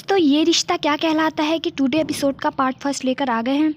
तो ये रिश्ता क्या कहलाता है कि टुडे एपिसोड का पार्ट फर्स्ट लेकर आ गए हैं।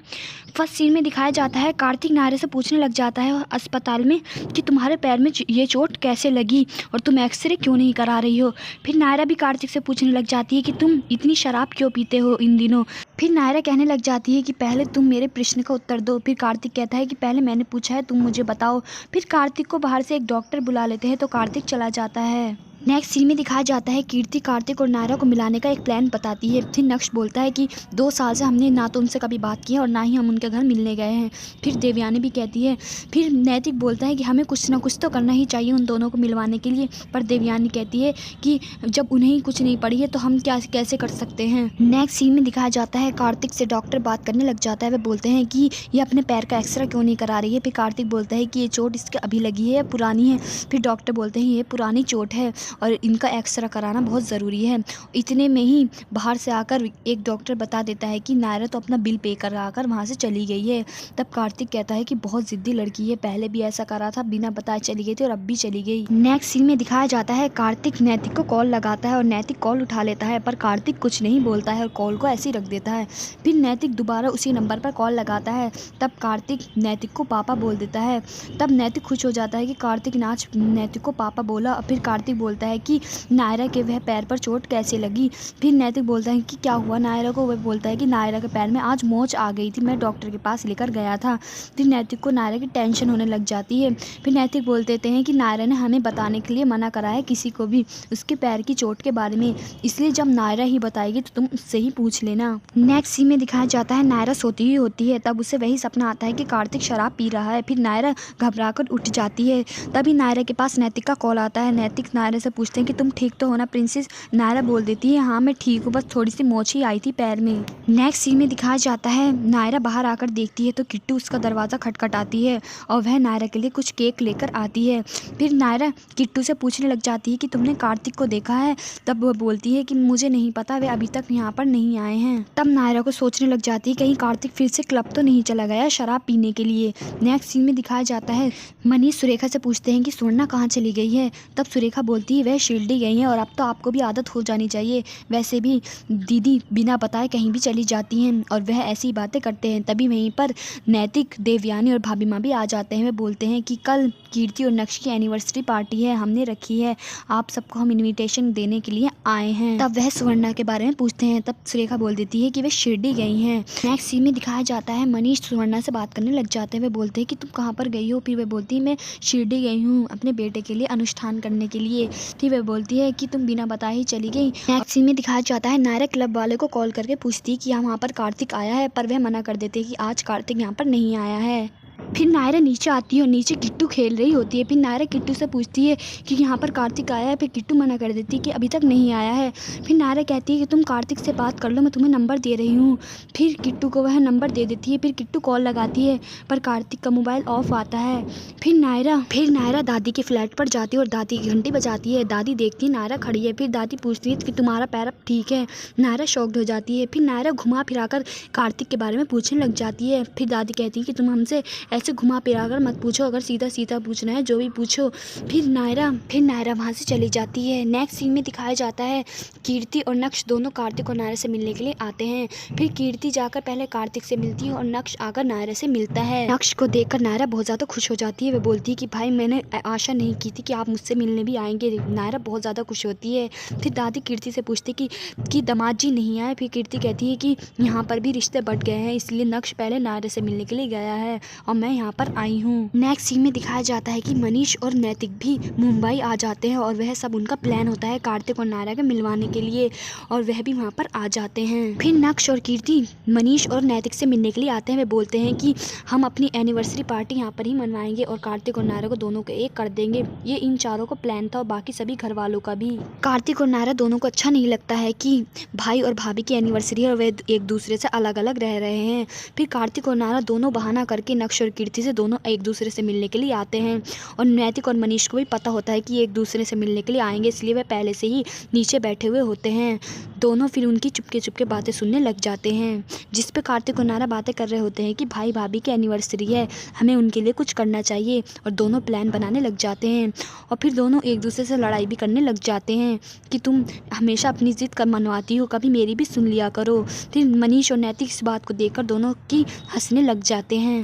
फर्स्ट सीन में दिखाया जाता है कार्तिक नायरा से पूछने लग जाता है अस्पताल में कि तुम्हारे पैर में ये चोट कैसे लगी और तुम एक्सरे क्यों नहीं करा रही हो। फिर नायरा भी कार्तिक से पूछने लग जाती है कि तुम इतनी शराब क्यों पीते हो इन दिनों। फिर नायरा कहने लग जाती है कि पहले तुम मेरे प्रश्न का उत्तर दो। फिर कार्तिक कहता है कि पहले मैंने पूछा है, तुम मुझे बताओ। फिर कार्तिक को बाहर से एक डॉक्टर बुला लेते हैं तो कार्तिक चला जाता है। नेक्स्ट सीन में दिखाया जाता है कीर्ति कार्तिक और नायरा को मिलाने का एक प्लान बताती है। फिर नक्श बोलता है कि 2 साल से हमने ना तो उनसे कभी बात की है और ना ही हम उनके घर मिलने गए हैं। फिर देवयानी भी कहती है। फिर नैतिक बोलता है कि हमें कुछ ना कुछ तो करना ही चाहिए उन दोनों को मिलवाने के लिए। पर देवयानी कहती है कि जब उन्हें ही कुछ नहीं पड़ी है तो हम कैसे कर सकते हैं। नेक्स्ट सीन में दिखाया जाता है कार्तिक से डॉक्टर बात करने लग जाता है। वे बोलते हैं कि ये अपने पैर का एक्सरे क्यों नहीं करा रही है। फिर कार्तिक बोलता है कि ये चोट इसके अभी लगी है या पुरानी है। फिर डॉक्टर बोलते हैं ये पुरानी चोट है और इनका एक्सरे कराना बहुत ज़रूरी है। इतने में ही बाहर से आकर एक डॉक्टर बता देता है कि नायरा तो अपना बिल पे कराकर वहाँ से चली गई है। तब कार्तिक कहता है कि बहुत ज़िद्दी लड़की है, पहले भी ऐसा करा था, बिना बताए चली गई थी और अब भी चली गई। नेक्स्ट सीन में दिखाया जाता है कार्तिक नैतिक को कॉल लगाता है और नैतिक कॉल उठा लेता है, पर कार्तिक कुछ नहीं बोलता है और कॉल को ऐसे ही रख देता है। फिर नैतिक दोबारा उसी नंबर पर कॉल लगाता है। तब कार्तिक नैतिक को पापा बोल देता है। तब नैतिक खुश हो जाता है कि कार्तिक ने आज नैतिक को पापा बोला। फिर कार्तिक बोलता है कि नायरा के वह पैर पर चोट कैसे लगी। फिर नैतिक बोलता है कि क्या हुआ नायरा को। वह बोलता है कि नायरा के पैर में आज मोच आ गई थी, मैं डॉक्टर के पास लेकर गया था। फिर नैतिक को नायरा की टेंशन होने लग जाती है। फिर नैतिक बोल देते हैं कि नायरा ने हमें बताने के लिए मना करा है किसी को भी उसके पैर की चोट के बारे में, इसलिए जब नायरा ही बताएगी तो तुम उससे ही पूछ लेना। नेक्स्ट सीन में दिखाया जाता है नायरा सोती ही होती है। तब उसे वही सपना आता है कि कार्तिक शराब पी रहा है। फिर नायरा घबराकर उठ जाती है। तभी नायरा के पास नैतिक का कॉल आता है। नैतिक नायरा से पूछते हैं कि तुम ठीक तो हो ना प्रिंसेस। नायरा बोल देती है हाँ मैं ठीक हूँ, बस थोड़ी सी मोच ही आई थी पैर में। नेक्स्ट सीन में दिखाया जाता है नायरा बाहर आकर देखती है तो किट्टू उसका दरवाज़ा खटखटाती है और वह नायरा के लिए कुछ केक लेकर आती है। फिर नायरा किट्टू से पूछने लग जाती है कि तुमने कार्तिक को देखा है। तब वह बोलती है कि मुझे नहीं पता, वे अभी तक यहाँ पर नहीं आए हैं। तब नायरा को सोचने लग जाती है कहीं कार्तिक फिर से क्लब तो नहीं चला गया शराब पीने के लिए। नेक्स्ट सीन में दिखाया जाता है मनीष सुरेखा से पूछते हैं कि स्वर्णा कहाँ चली गई है। तब सुरेखा बोलती है वह शिरडी गई है और अब तो आपको भी आदत हो जानी चाहिए, वैसे भी दीदी बिना बताए कहीं भी चली जाती हैं। और वह ऐसी बातें करते हैं। तभी वहीं पर नैतिक, देवयानी और भाभी माँ भी आ जाते हैं। वे बोलते हैं कि कल कीर्ति और नक्श की एनिवर्सरी पार्टी है, हमने रखी है, आप सबको हम इनविटेशन देने के लिए आए हैं। तब वह सुवर्णा के बारे में पूछते हैं। तब सुरेखा बोल देती है कि वे शिरडी गई हैं। नेक्स्ट सीन में दिखाया जाता है मनीष सुवर्णा से बात करने लग जाते हैं। वे बोलते हैं कि तुम कहाँ पर गई हो। फिर वे बोलती है मैं शिरडी गई हूँ अपने बेटे के लिए अनुष्ठान करने के लिए। फिर वे बोलती है कि तुम बिना बताए ही चली गई। नेक्स्ट सीन में दिखाया जाता है नायरा क्लब वाले को कॉल करके पूछती है कि यहाँ पर कार्तिक आया है, पर वह मना कर देते हैं कि आज कार्तिक यहाँ पर नहीं आया है। फिर नायरा नीचे आती है और नीचे किट्टू खेल रही होती है। फिर नायरा किट्टू से पूछती है कि यहाँ पर कार्तिक आया है। फिर किट्टू मना कर देती है कि अभी तक नहीं आया है। फिर नायरा कहती है कि तुम कार्तिक से बात कर लो, मैं तुम्हें नंबर दे रही हूँ। फिर किट्टू को वह नंबर दे देती है। फिर किट्टू कॉल लगाती है पर कार्तिक का मोबाइल ऑफ आता है। फिर नायरा दादी के फ्लैट पर जाती है और दादी की घंटी बजाती है। दादी देखती है नायरा खड़ी है। फिर दादी पूछती है कि तुम्हारा पैर अब ठीक है। नायरा शॉक्ड हो जाती है। फिर नायरा घुमा फिराकर कार्तिक के बारे में पूछने लग जाती है। फिर दादी कहती है कि तुम हमसे ऐसे घुमा फिरा कर मत पूछो, अगर सीधा सीधा पूछना है जो भी पूछो। फिर नायरा वहाँ से चली जाती है। नेक्स्ट सीन में दिखाया जाता है कीर्ति और नक्श दोनों कार्तिक और नायरा से मिलने के लिए आते हैं। फिर कीर्ति जाकर पहले कार्तिक से मिलती है और नक्श आकर नायरा से मिलता है। नक्श को देखकर नायरा बहुत ज़्यादा खुश हो जाती है। वे बोलती है कि भाई मैंने आशा नहीं की थी कि आप मुझसे मिलने भी आएंगे। नायरा बहुत ज़्यादा खुश होती है। फिर दादी कीर्ति से पूछती कि दामाद जी नहीं आए। फिर कीर्ति कहती है कि यहाँ पर भी रिश्ते बढ़ गए हैं, इसलिए नक्श पहले नायरा से मिलने के लिए गया है और मैं यहाँ पर आई हूँ। नेक्स्ट सीन में दिखाया जाता है कि मनीष और नैतिक भी मुंबई आ जाते हैं और वह सब उनका प्लान होता है कार्तिक और नायरा के मिलवाने के लिए और वह भी वहाँ पर आ जाते हैं। फिर नक्श और कीर्ति मनीष और नैतिक से मिलने के लिए आते हैं। वे बोलते हैं कि हम अपनी एनिवर्सरी पार्टी यहाँ पर ही मनवाएंगे और कार्तिक और नायरा को दोनों को एक कर देंगे। ये इन चारों को प्लान था और बाकी सभी घर वालों का भी। कार्तिक और नायरा दोनों को अच्छा नहीं लगता है कि भाई और भाभी की एनिवर्सरी है और वे एक दूसरे से अलग अलग रह रहे हैं। फिर कार्तिक और नायरा दोनों बहाना करके नक्श और कीर्ति से दोनों एक दूसरे से मिलने के लिए आते हैं और नैतिक और मनीष को भी पता होता है कि ये एक दूसरे से मिलने के लिए आएंगे, इसलिए वे पहले से ही नीचे बैठे हुए होते हैं। दोनों फिर उनकी चुपके चुपके बातें सुनने लग जाते हैं, जिस पे कार्तिक और नायरा बातें कर रहे होते हैं कि भाई भाभी की एनिवर्सरी है, हमें उनके लिए कुछ करना चाहिए। और दोनों प्लान बनाने लग जाते हैं और फिर दोनों एक दूसरे से लड़ाई भी करने लग जाते हैं कि तुम हमेशा अपनी ज़िद कर मनवाती हो, कभी मेरी भी सुन लिया करो। फिर मनीष और नैतिक इस बात को देखकर दोनों की हंसने लग जाते हैं।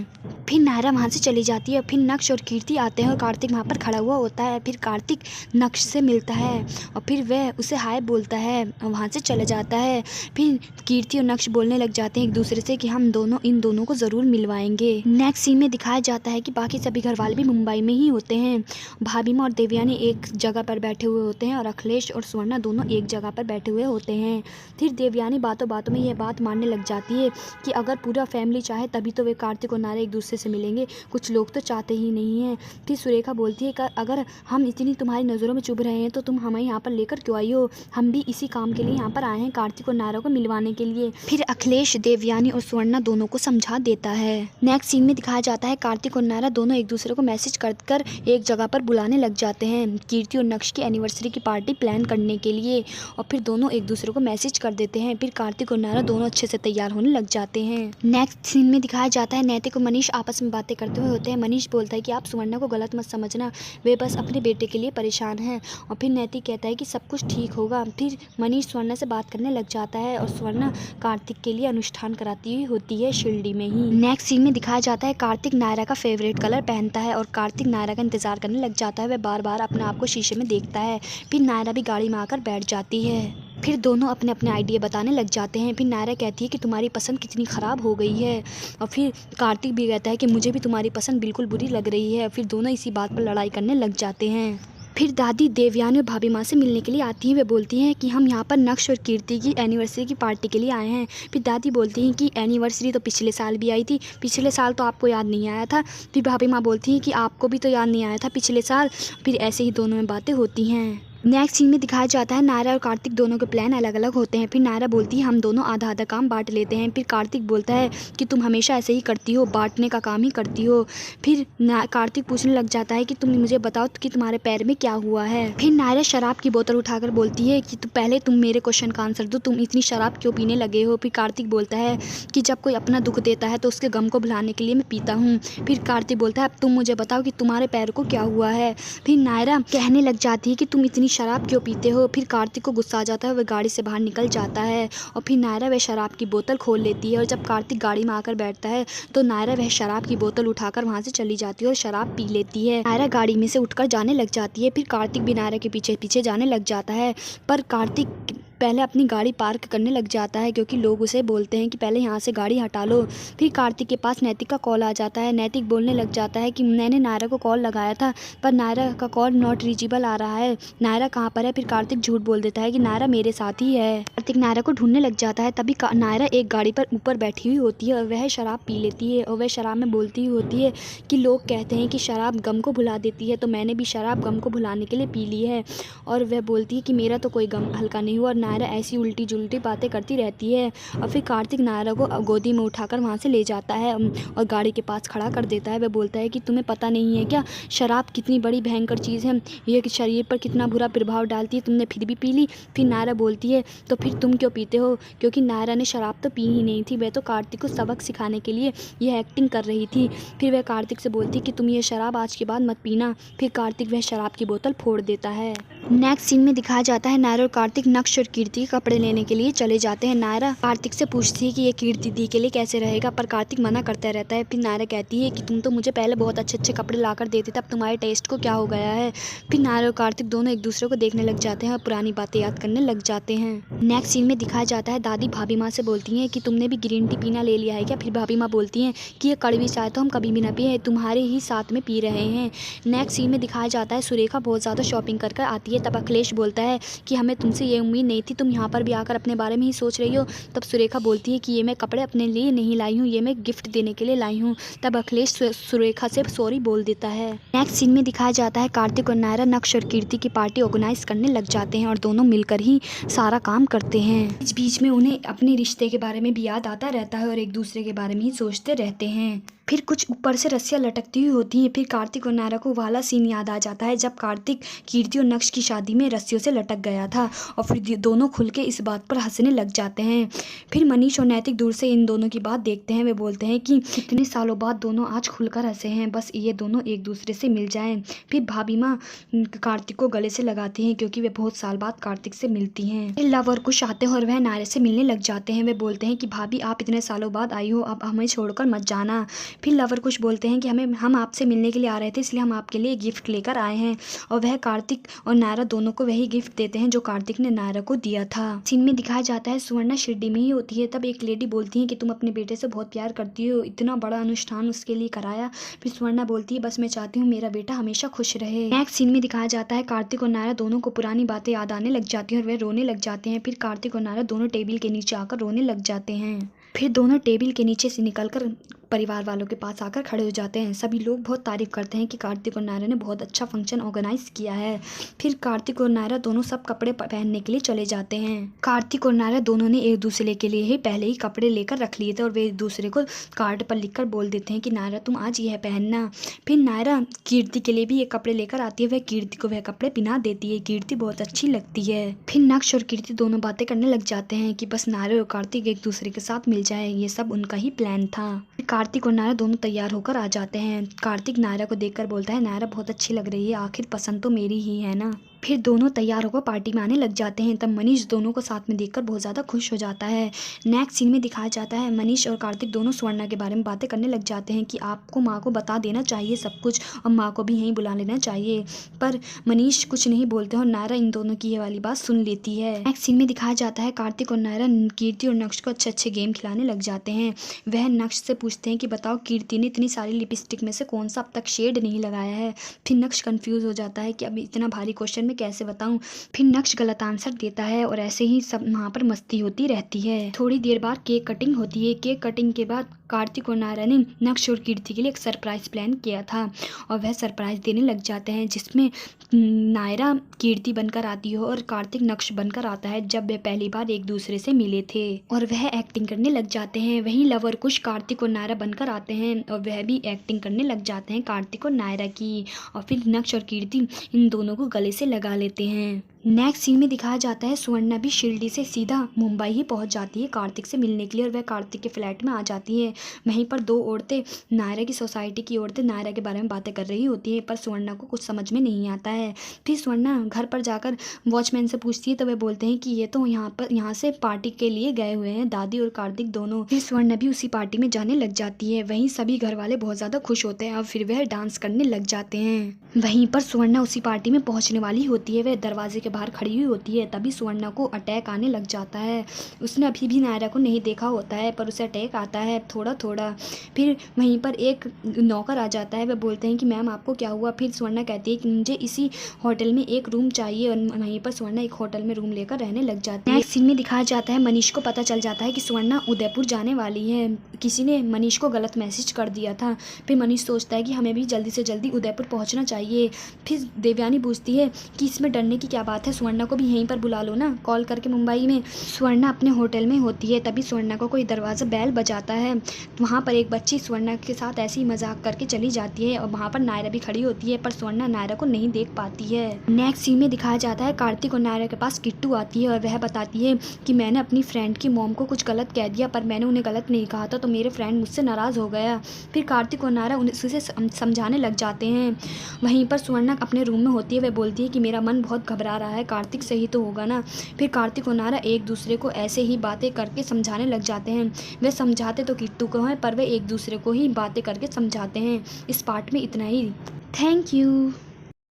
फिर नायरा वहाँ से चली जाती है। फिर नक्श और कीर्ति आते हैं और कार्तिक वहाँ पर खड़ा हुआ होता है। फिर कार्तिक नक्श से मिलता है और फिर वह उसे हाय बोलता है और वहाँ से चला जाता है। फिर कीर्ति और नक्श बोलने लग जाते हैं एक दूसरे से कि हम दोनों इन दोनों को ज़रूर मिलवाएंगे। नेक्स्ट सीन में दिखाया जाता है कि बाकी सभी घर वाले भी मुंबई में ही होते हैं। भाभी माँ और देवयानी एक जगह पर बैठे हुए होते हैं और अखिलेश और स्वर्णा दोनों एक जगह पर बैठे हुए होते हैं। फिर देवयानी बातों बातों में यह बात मानने लग जाती है कि अगर पूरा फैमिली चाहे तभी तो वे कार्तिक और नायरा एक दूसरे से मिलेंगे, कुछ लोग तो चाहते ही नहीं हैं। फिर सुरेखा बोलती है कि अगर हम इतनी तुम्हारी नज़रों में चुभ रहे हैं तो तुम हमें यहाँ पर लेकर क्यों आई हो, हम भी इसी काम के लिए यहाँ पर आए हैं, कार्तिक और नायरा को मिलवाने के लिए। फिर अखिलेश देवयानी और स्वर्णा दोनों को समझा देता है। नेक्स्ट सीन में दिखाया जाता है कार्तिक और नायरा दोनों एक दूसरे को मैसेज कर एक जगह पर बुलाने लग जाते हैं कीर्ति और नक्श की एनिवर्सरी की पार्टी प्लान करने के लिए। और फिर दोनों एक दूसरे को मैसेज कर देते हैं। फिर कार्तिक और नायरा दोनों अच्छे से तैयार होने लग जाते हैं। नेक्स्ट सीन में दिखाया जाता है नैतिक और मनीष आपस में बातें करते हुए होते हैं। मनीष बोलता है कि आप स्वर्णा को गलत मत समझना, वे बस अपने बेटे के लिए परेशान हैं। और फिर नैतिक कहता है कि सब कुछ ठीक होगा। फिर मनीष स्वर्णा से बात करने लग जाता है और स्वर्णा कार्तिक के लिए अनुष्ठान कराती हुई होती है शिरडी में ही। नेक्स्ट सीन में दिखाया जाता है कार्तिक नायरा का फेवरेट कलर पहनता है और कार्तिक नायरा का इंतजार करने लग जाता है। वह बार बार अपने आप को शीशे में देखता है। फिर नायरा भी गाड़ी में आकर बैठ जाती है। फिर दोनों अपने अपने आइडिया बताने लग जाते हैं। फिर नायरा कहती है कि तुम्हारी पसंद कितनी ख़राब हो गई है और फिर कार्तिक भी कहता है कि मुझे भी तुम्हारी पसंद बिल्कुल बुरी लग रही है। फिर दोनों इसी बात पर लड़ाई करने लग जाते हैं। फिर दादी देवयानी और भाभी माँ से मिलने के लिए आती हैं। वे बोलती हैं कि हम यहाँ पर नक्श और कीर्ति की एनिवर्सरी की पार्टी के लिए आए हैं। फिर दादी बोलती हैं कि एनिवर्सरी तो पिछले साल भी आई थी, पिछले साल तो आपको याद नहीं आया था। फिर भाभी माँ बोलती हैं कि आपको भी तो याद नहीं आया था पिछले साल। फिर ऐसे ही दोनों में बातें होती हैं। नेक्स्ट सीन में दिखाया जाता है नायरा और कार्तिक दोनों के प्लान अलग अलग होते हैं। फिर नायरा बोलती है हम दोनों आधा आधा काम बांट लेते हैं। फिर कार्तिक बोलता है कि तुम हमेशा ऐसे ही करती हो, बांटने का काम ही करती हो। फिर कार्तिक पूछने लग जाता है कि तुम मुझे बताओ कि तुम्हारे पैर में क्या हुआ है। फिर नायरा शराब की बोतल उठाकर बोलती है कि पहले तुम मेरे क्वेश्चन का आंसर दो, तुम इतनी शराब क्यों पीने लगे हो। फिर कार्तिक बोलता है कि जब कोई अपना दुख देता है तो उसके गम को भुलाने के लिए मैं पीता हूँ। फिर कार्तिक बोलता है अब तुम मुझे बताओ कि तुम्हारे पैर को क्या हुआ है। फिर नायरा कहने लग जाती है कि तुम इतनी शराब क्यों पीते हो। फिर कार्तिक को गुस्सा आ जाता है, वह गाड़ी से बाहर निकल जाता है और फिर नायरा वह शराब की बोतल खोल लेती है। और जब कार्तिक गाड़ी में आकर बैठता है तो नायरा वह शराब की बोतल उठाकर वहाँ से चली जाती है और शराब पी लेती है। नायरा गाड़ी में से उठकर जाने लग जाती है। फिर कार्तिक भी नायरा के पीछे पीछे जाने लग जाता है, पर कार्तिक पहले अपनी गाड़ी पार्क करने लग जाता है क्योंकि लोग उसे बोलते हैं कि पहले यहाँ से गाड़ी हटा लो। फिर कार्तिक के पास नैतिक का कॉल आ जाता है। नैतिक बोलने लग जाता है कि मैंने नायरा को कॉल लगाया था पर नायरा का कॉल नॉट रीचेबल आ रहा है, नायरा कहाँ पर है। फिर कार्तिक झूठ बोल देता है कि नायरा मेरे साथ ही है। कार्तिक नायरा को ढूंढने लग जाता है। तभी नायरा एक गाड़ी पर ऊपर बैठी हुई होती है और वह शराब पी लेती है और वह शराब में बोलती हुई होती है कि लोग कहते हैं कि शराब गम को भुला देती है, तो मैंने भी शराब गम को भुलाने के लिए पी ली है। और वह बोलती है कि मेरा तो कोई गम हल्का नहीं हुआ। और नायरा ऐसी उल्टी जुल्टी बातें करती रहती है और फिर कार्तिक नायरा को गोदी में उठाकर वहाँ से ले जाता है और गाड़ी के पास खड़ा कर देता है। वह बोलता है कि तुम्हें पता नहीं है क्या, शराब कितनी बड़ी भयंकर चीज़ है, ये शरीर पर कितना बुरा प्रभाव डालती है, तुमने फिर भी पी ली। फिर नायरा बोलती है तो फिर तुम क्यों पीते हो, क्योंकि नायरा ने शराब तो पी ही नहीं थी, वह तो कार्तिक को सबक सिखाने के लिए यह एक्टिंग कर रही थी। फिर वह कार्तिक से बोलती कि तुम ये शराब आज के बाद मत पीना। फिर कार्तिक वह शराब की बोतल फोड़ देता है। नेक्स्ट सीन में दिखाया जाता है नायरा और कार्तिक नक्श और कीर्ति के कपड़े लेने के लिए चले जाते हैं। नायरा कार्तिक से पूछती है कि ये कीर्ति दी के लिए कैसे रहेगा, पर कार्तिक मना करता रहता है। फिर नायरा कहती है कि तुम तो मुझे पहले बहुत अच्छे अच्छे कपड़े लाकर देते थे, अब तुम्हारे टेस्ट को क्या हो गया है। फिर नायरा और कार्तिक दोनों एक दूसरे को देखने लग जाते हैं और पुरानी बातें याद करने लग जाते हैं। नेक्स्ट सीन में दिखाया जाता है दादी भाभी माँ से बोलती हैं कि तुमने भी ग्रीन टी पीना ले लिया है क्या। फिर भाभी माँ बोलती हैं कि ये कड़वी चाय तो हम कभी भी ना पिए, तुम्हारे ही साथ में पी रहे हैं। नेक्स्ट सीन में दिखाया जाता है सुरेखा बहुत ज़्यादा शॉपिंग कर आती है। तब अखिलेश बोलता है कि हमें तुमसे ये उम्मीद नहीं थी, तुम यहाँ पर भी आकर अपने बारे में ही सोच रही हो। तब सुरेखा बोलती है कि ये मैं कपड़े अपने लिए नहीं लाई हूँ, ये मैं गिफ्ट देने के लिए लाई हूँ। तब अखिलेश सुरेखा से सॉरी बोल देता है। नेक्स्ट सीन में दिखाया जाता है कार्तिक और नायरा नक्श और कीर्ति की पार्टी ऑर्गेनाइज करने लग जाते हैं और दोनों मिलकर ही सारा काम करते हैं। इस बीच में उन्हें अपने रिश्ते के बारे में भी याद आता रहता है और एक दूसरे के बारे में ही सोचते रहते हैं। फिर कुछ ऊपर से रस्सियाँ लटकती हुई होती हैं। फिर कार्तिक और नायरा को वाला सीन याद आ जाता है जब कार्तिक कीर्ति और नक्श की शादी में रस्सियों से लटक गया था, और फिर दोनों खुल के इस बात पर हंसने लग जाते हैं। फिर मनीष और नैतिक दूर से इन दोनों की बात देखते हैं। वे बोलते हैं कि कितने सालों बाद दोनों आज खुलकर हंसे हैं, बस ये दोनों एक दूसरे से मिल जाएं। फिर भाभी माँ कार्तिक को गले से लगाती हैं क्योंकि वे बहुत साल बाद कार्तिक से मिलती हैं। फिर लव और कुश आते हैं और वह नायरा से मिलने लग जाते हैं। वे बोलते हैं कि भाभी आप इतने सालों बाद आई हो, अब हमें छोड़कर मत जाना। फिर लवर कुछ बोलते हैं कि हम आपसे मिलने के लिए आ रहे थे, इसलिए हम आपके लिए गिफ्ट लेकर आए हैं, और वह कार्तिक और नायरा दोनों को वही गिफ्ट देते हैं जो कार्तिक ने नायरा को दिया था। सीन में दिखाया जाता है सुवर्णा शिरडी में ही होती है। तब एक लेडी बोलती है कि तुम अपने बेटे से बहुत प्यार करती हो, इतना बड़ा अनुष्ठान उसके लिए कराया। फिर सुवर्णा बोलती है बस मैं चाहती हूँ मेरा बेटा हमेशा खुश रहे। नेक्स्ट सीन में दिखाया जाता है कार्तिक और नायरा दोनों को पुरानी बातें याद आने लग जाती हैं और वे रोने लग जाते हैं। फिर कार्तिक और नायरा दोनों टेबल के नीचे आकर रोने लग जाते हैं। फिर दोनों टेबल के नीचे से निकलकर परिवार वालों के पास आकर खड़े हो जाते हैं। सभी लोग बहुत तारीफ करते हैं कि कार्तिक और नायरा ने बहुत अच्छा फंक्शन ऑर्गेनाइज किया है। फिर कार्तिक और नायरा दोनों सब कपड़े पहनने के लिए चले जाते हैं। कार्तिक और नायरा दोनों ने एक दूसरे के लिए ही पहले ही कपड़े लेकर रख लिए थे और वे एक दूसरे को कार्ड पर लिखकर बोल देते हैं कि नायरा तुम आज यह पहनना। फिर नायरा कीर्ति के लिए भी ये कपड़े लेकर आती है, वह कीर्ति को वह कपड़े पहना देती है। कीर्ति बहुत अच्छी लगती है। फिर नक्श और कीर्ति दोनों बातें करने लग जाते हैं कि बस नायरा और कार्तिक एक दूसरे के साथ मिल जाए, ये सब उनका ही प्लान था। कार्तिक और नायरा दोनों तैयार होकर आ जाते हैं। कार्तिक नायरा को देखकर बोलता है नायरा बहुत अच्छी लग रही है, आखिर पसंद तो मेरी ही है ना। फिर दोनों तैयार होकर पार्टी में आने लग जाते हैं। तब मनीष दोनों को साथ में देखकर बहुत ज़्यादा खुश हो जाता है। नेक्स्ट सीन में दिखाया जाता है मनीष और कार्तिक दोनों सुवर्णा के बारे में बातें करने लग जाते हैं कि आपको माँ को बता देना चाहिए सब कुछ, और माँ को भी यहीं बुला लेना चाहिए। पर मनीष कुछ नहीं बोलते और नायरा इन दोनों की ये वाली बात सुन लेती है। नेक्स्ट सीन में दिखाया जाता है कार्तिक और नायरा कीर्ति और नक्श को अच्छे अच्छे गेम खिलाने लग जाते हैं। वह नक्श से पूछते हैं कि बताओ कीर्ति ने इतनी सारी लिपस्टिक में से कौन सा अब तक शेड नहीं लगाया है। फिर नक्श कंफ्यूज हो जाता है कि अब इतना भारी क्वेश्चन में कैसे बताऊं। फिर नक्श गलत आंसर देता है और ऐसे ही सब वहाँ पर मस्ती होती रहती है। थोड़ी देर बाद केक कटिंग होती है। केक कटिंग के बाद कार्तिक और नायरा ने नक्श और कीर्ति के लिए एक सरप्राइज प्लान किया था और वह सरप्राइज देने लग जाते हैं, जिसमें नायरा कीर्ति बनकर आती है और कार्तिक नक्श बनकर आता है जब वे पहली बार एक दूसरे से मिले थे, और वह एक्टिंग करने लग जाते हैं। वहीं लवर कुश कार्तिक और नायरा बनकर आते हैं और वह भी एक्टिंग करने लग जाते हैं कार्तिक और नायरा की, और फिर नक्श और कीर्ति इन दोनों को गले से लगा लेते हैं। नेक्स्ट सीन में दिखाया जाता है सुवर्णा भी शिरडी से सीधा मुंबई ही पहुंच जाती है कार्तिक से मिलने के लिए, और वह कार्तिक के फ्लैट में आ जाती है। वहीं पर दो औरतें नायरा की सोसाइटी की औरतें नायरा के बारे में बातें कर रही होती है, पर सुवर्णा को कुछ समझ में नहीं आता है। फिर सुवर्णा घर पर जाकर वॉचमैन से पूछती है तो वे बोलते हैं कि ये तो यहाँ से पार्टी के लिए गए हुए हैं, दादी और कार्तिक दोनों। फिर सुवर्णा भी उसी पार्टी में जाने लग जाती है। वहीं सभी घर वाले बहुत ज़्यादा खुश होते हैं और फिर वह डांस करने लग जाते हैं। वहीं पर सुवर्णा उसी पार्टी में पहुँचने वाली होती है, वह दरवाजे के बाहर खड़ी हुई होती है। तभी सुवर्णा को अटैक आने लग जाता है। उसने अभी भी नायरा को नहीं देखा होता है, पर उसे अटैक आता है थोड़ा थोड़ा। फिर वहीं पर एक नौकर आ जाता है, वह बोलते हैं कि मैम आपको क्या हुआ। फिर सुवर्णा कहती है कि मुझे इसी होटल में एक रूम चाहिए, और वहीं पर सुवर्णा एक होटल में रूम लेकर रहने लग जाती है। नेक्स्ट सीन में दिखाया जाता है मनीष को पता चल जाता है कि सुवर्णा उदयपुर जाने वाली है। किसी ने मनीष को गलत मैसेज कर दिया था। फिर मनीष सोचता है कि हमें भी जल्दी से जल्दी उदयपुर पहुंचना चाहिए। फिर देवयानी पूछती है कि इसमें डरने की क्या बात है, सुवर्णा को भी यहीं पर बुला लो ना, कॉल करके मुंबई में। सुवर्णा अपने होटल में होती है, तभी सुवर्णा को कोई दरवाज़ा बेल बजाता है। वहाँ पर एक बच्ची सुवर्णा के साथ ऐसे ही मजाक करके चली जाती है, और वहाँ पर नायरा भी खड़ी होती है, पर सुवर्णा नायरा को नहीं देख पाती है। नेक्स्ट सीन में दिखाया जाता है कार्तिक और नायरा के पास किट्टू आती है और वह बताती है कि मैंने अपनी फ्रेंड की मॉम को कुछ गलत कह दिया, पर मैंने उन्हें गलत नहीं कहा था, तो मेरे फ्रेंड मुझसे नाराज़ हो गया। फिर कार्तिक और नायरा उसे समझाने लग जाते हैं। वहीं पर सुवर्णा अपने रूम में होती है, वह बोलती है कि मेरा मन बहुत घबरा रहा है, कार्तिक सही तो होगा ना। फिर कार्तिक और नायरा एक दूसरे को ऐसे ही बातें करके समझाने लग जाते हैं। वे समझाते तो किट्टू को हैं, पर वे एक दूसरे को ही बातें करके समझाते हैं। इस पार्ट में इतना ही। Thank you.